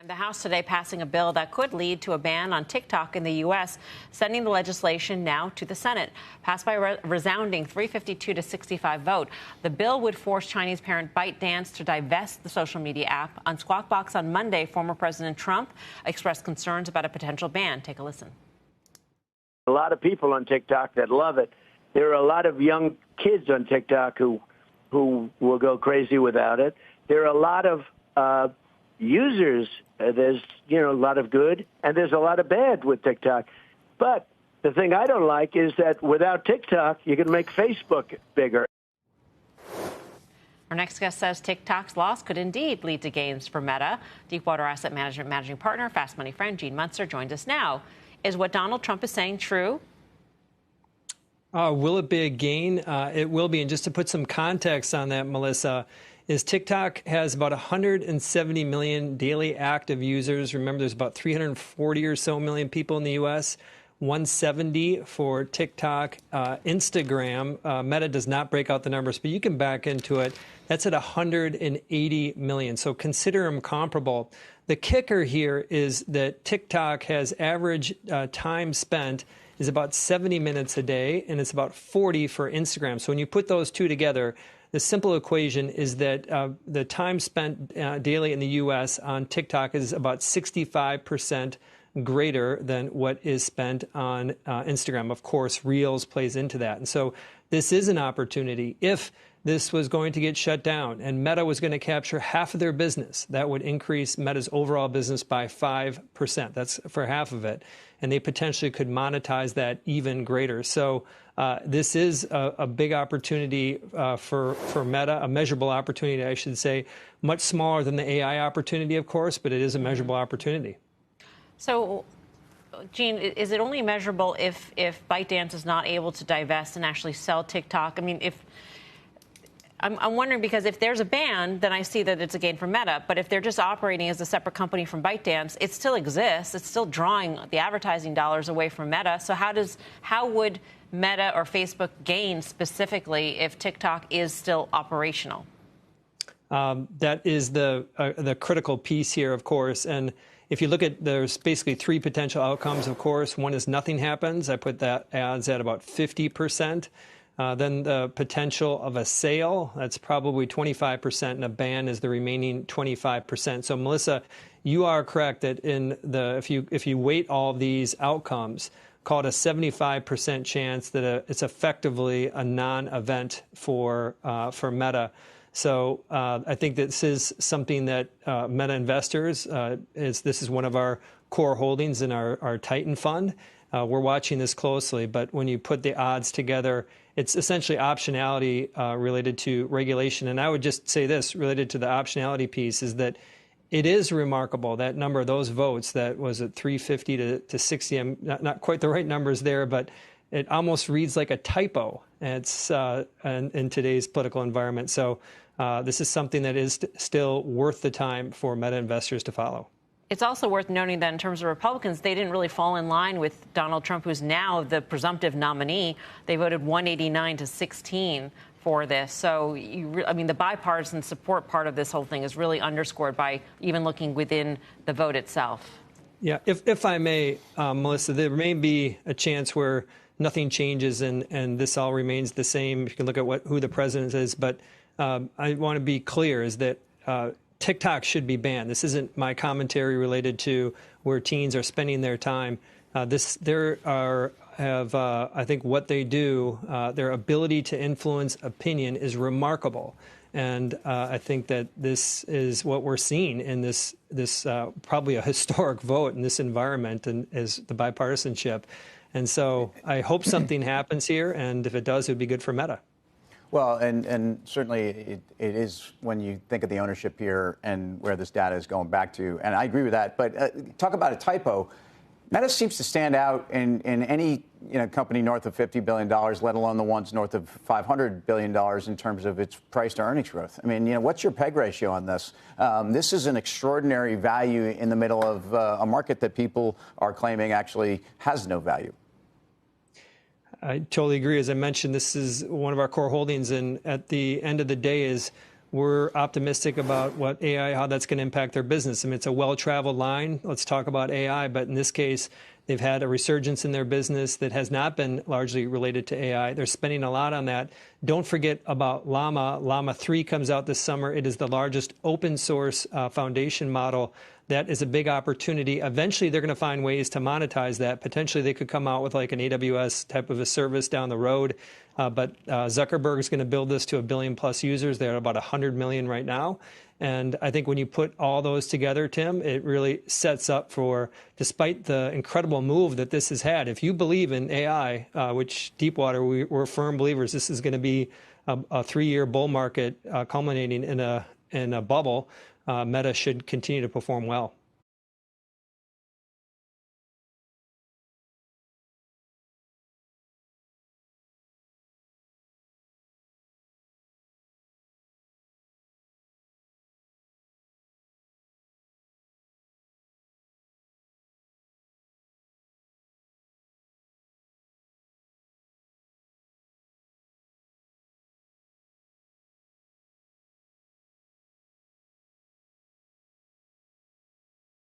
The House today passing a bill that could lead to a ban on TikTok in the U.S., sending the legislation now to the Senate. Passed by a resounding 352 to 65 vote. The bill would force Chinese parent ByteDance to divest the social media app. On Squawk Box on Monday, former President Trump expressed concerns about a potential ban. Take a listen. A lot of people on TikTok that love it. There are a lot of young kids on TikTok who will go crazy without it. There are a lot of users. There's, a lot of good, and there's a lot of bad with TikTok. But the thing I don't like is that without TikTok, you can make Facebook bigger. Our next guest says TikTok's loss could indeed lead to gains for Meta. Deepwater Asset Management managing partner, Fast Money friend Gene Munster joins us now. Is what Donald Trump is saying true? Will it be a gain? It will be. And just to put some context on that, Melissa, is TikTok has about 170 million daily active users. Remember, there's about 340 or so million people in the U.S., 170 for TikTok. Instagram, Meta does not break out the numbers, but you can back into it. That's at 180 million. So consider them comparable. The kicker here is that TikTok has average time spent is about 70 minutes a day, and it's about 40 for Instagram. So when you put those two together, the simple equation is that the time spent daily in the U.S. on TikTok is about 65% greater than what is spent on Instagram. Of course, Reels plays into that. And so this is an opportunity. If this was going to get shut down and Meta was going to capture half of their business, that would increase Meta's overall business by 5%. That's for half of it. And they potentially could monetize that even greater. So this is a big opportunity for Meta, a measurable opportunity, I should say, much smaller than the AI opportunity, of course, but it is a measurable opportunity. So, Gene, is it only measurable if ByteDance is not able to divest and actually sell TikTok? I mean, I'm wondering, because if there's a ban, then I see that it's a gain for Meta. But if they're just operating as a separate company from ByteDance, it still exists. It's still drawing the advertising dollars away from Meta. So how would Meta or Facebook gain specifically if TikTok is still operational? That is the critical piece here, of course. And if you look at, there's basically three potential outcomes, of course. One is nothing happens. I put that odds at about 50%. Then the potential of a sale, that's probably 25%, and a ban is the remaining 25%. So, Melissa, you are correct that if you weight all of these outcomes, call it a 75% chance that it's effectively a non-event for Meta. So I think this is something that Meta investors, this is one of our core holdings in our Titan fund. We're watching this closely, but when you put the odds together, it's essentially optionality related to regulation. And I would just say this, related to the optionality piece, is that it is remarkable, that number of those votes, that was at 350 to 60. I'm not quite the right numbers there, but it almost reads like a typo. It's in today's political environment. So this is something that is still worth the time for Meta investors to follow. It's also worth noting that in terms of Republicans, they didn't really fall in line with Donald Trump, who's now the presumptive nominee. They voted 189 to 16 for this. So, the bipartisan support part of this whole thing is really underscored by even looking within the vote itself. Yeah, if I may, Melissa, there may be a chance where nothing changes and this all remains the same. You can look at who the president is, but I want to be clear is that TikTok should be banned. This isn't my commentary related to where teens are spending their time. I think what they do, their ability to influence opinion is remarkable. And I think that this is what we're seeing in this probably a historic vote in this environment, and is the bipartisanship. And so I hope something happens here, and if it does, it would be good for Meta. Well, and certainly it is when you think of the ownership here and where this data is going back to. And I agree with that. But talk about a typo. Meta seems to stand out in any company north of $50 billion, let alone the ones north of $500 billion in terms of its price to earnings growth. I mean, what's your PEG ratio on this? This is an extraordinary value in the middle of a market that people are claiming actually has no value. I totally agree. As I mentioned, this is one of our core holdings. And at the end of the day is we're optimistic about what AI, how that's going to impact their business. I mean, it's a well-traveled line. Let's talk about AI. But in this case, they've had a resurgence in their business that has not been largely related to AI. They're spending a lot on that. Don't forget about Llama. Llama 3 comes out this summer. It is the largest open source foundation model. That is a big opportunity. Eventually, they're going to find ways to monetize that. Potentially, they could come out with like an AWS type of a service down the road. But Zuckerberg is going to build this to 1 billion plus users. They're at about 100 million right now. And I think when you put all those together, Tim, it really sets up for, despite the incredible move that this has had, if you believe in AI, which Deepwater, we're firm believers, this is going to be a 3-year bull market culminating in a bubble. Meta should continue to perform well.